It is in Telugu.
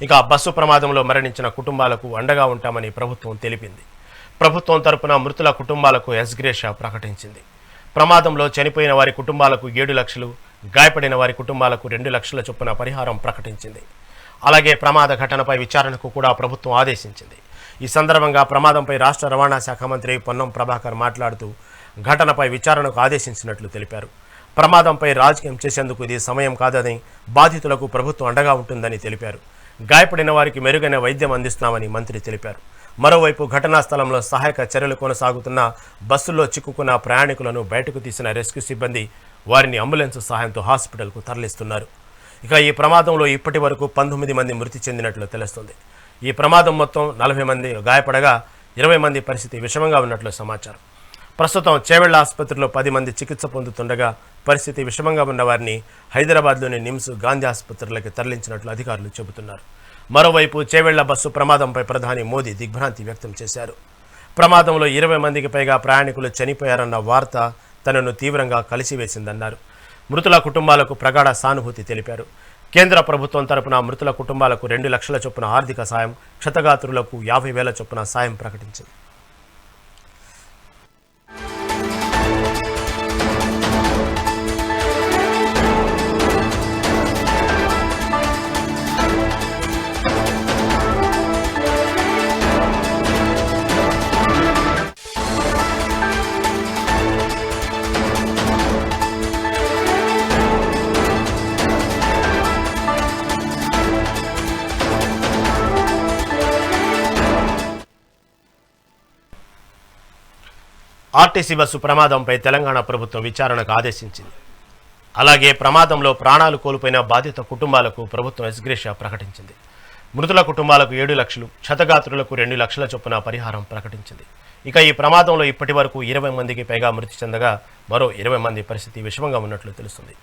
ఇక బస్సు ప్రమాదంలో మరణించిన కుటుంబాలకు అండగా ఉంటామని ప్రభుత్వం తెలిపింది. ప్రభుత్వం తరపున మృతుల కుటుంబాలకు ఎక్స్గ్రేషియా ప్రకటించింది. ప్రమాదంలో చనిపోయిన వారి కుటుంబాలకు 7 లక్షలు, గాయపడిన వారి కుటుంబాలకు 2 లక్షల చొప్పున పరిహారం ప్రకటించింది. అలాగే ప్రమాద ఘటనపై విచారణకు కూడా ప్రభుత్వం ఆదేశించింది. ఈ సందర్భంగా ప్రమాదంపై రాష్ట్ర రవాణా శాఖ మంత్రి పొన్నం ప్రభాకర్ మాట్లాడుతూ ఘటనపై విచారణకు ఆదేశించినట్లు తెలిపారు. ప్రమాదంపై రాజకీయం చేసేందుకు ఇది సమయం కాదని, బాధితులకు ప్రభుత్వం అండగా ఉంటుందని తెలిపారు. గాయపడిన వారికి మెరుగైన వైద్యం అందిస్తామని మంత్రి తెలిపారు. మరోవైపు ఘటనా స్థలంలో సహాయక చర్యలు కొనసాగుతున్న బస్సుల్లో చిక్కుకున్న ప్రయాణికులను బయటకు తీసిన రెస్క్యూ సిబ్బంది వారిని అంబులెన్స్ సహాయంతో హాస్పిటల్కు తరలిస్తున్నారు. ఇక ఈ ప్రమాదంలో ఇప్పటి వరకు 19 మంది మృతి చెందినట్లు తెలుస్తుంది. ఈ ప్రమాదం మొత్తం 40 మంది గాయపడగా 20 మంది పరిస్థితి విషమంగా ఉన్నట్లు సమాచారం. ప్రస్తుతం చేవెళ్ల ఆసుపత్రిలో 10 మంది చికిత్స పొందుతుండగా పరిస్థితి విషమంగా ఉన్న వారిని హైదరాబాద్లోని నిమ్స్, గాంధీ ఆసుపత్రులకు తరలించినట్లు అధికారులు చెబుతున్నారు. మరోవైపు చేవెళ్ల బస్సు ప్రమాదంపై ప్రధాని మోదీ దిగ్భ్రాంతి వ్యక్తం చేశారు. ప్రమాదంలో 20 మందికి పైగా ప్రయాణికులు చనిపోయారన్న వార్త తనను తీవ్రంగా కలిసివేసిందన్నారు. మృతుల కుటుంబాలకు ప్రగాఢ సానుభూతి తెలిపారు. కేంద్ర ప్రభుత్వం తరపున మృతుల కుటుంబాలకు 2 లక్షల చొప్పున ఆర్థిక సాయం, క్షతగాత్రులకు 50,000 చొప్పున సాయం ప్రకటించింది. ఆర్టీసీ బస్సు ప్రమాదంపై తెలంగాణ ప్రభుత్వం విచారణకు ఆదేశించింది. అలాగే ప్రమాదంలో ప్రాణాలు కోల్పోయిన బాధిత కుటుంబాలకు ప్రభుత్వం ఎక్స్గ్రేషియా ప్రకటించింది. మృతుల కుటుంబాలకు 7 లక్షలు, క్షతగాత్రులకు 2 లక్షల చొప్పున పరిహారం ప్రకటించింది. ఇక ఈ ప్రమాదంలో ఇప్పటి వరకు 20 మందికి పైగా మృతి చెందగా మరో 20 మంది పరిస్థితి విషమంగా ఉన్నట్లు తెలుస్తుంది.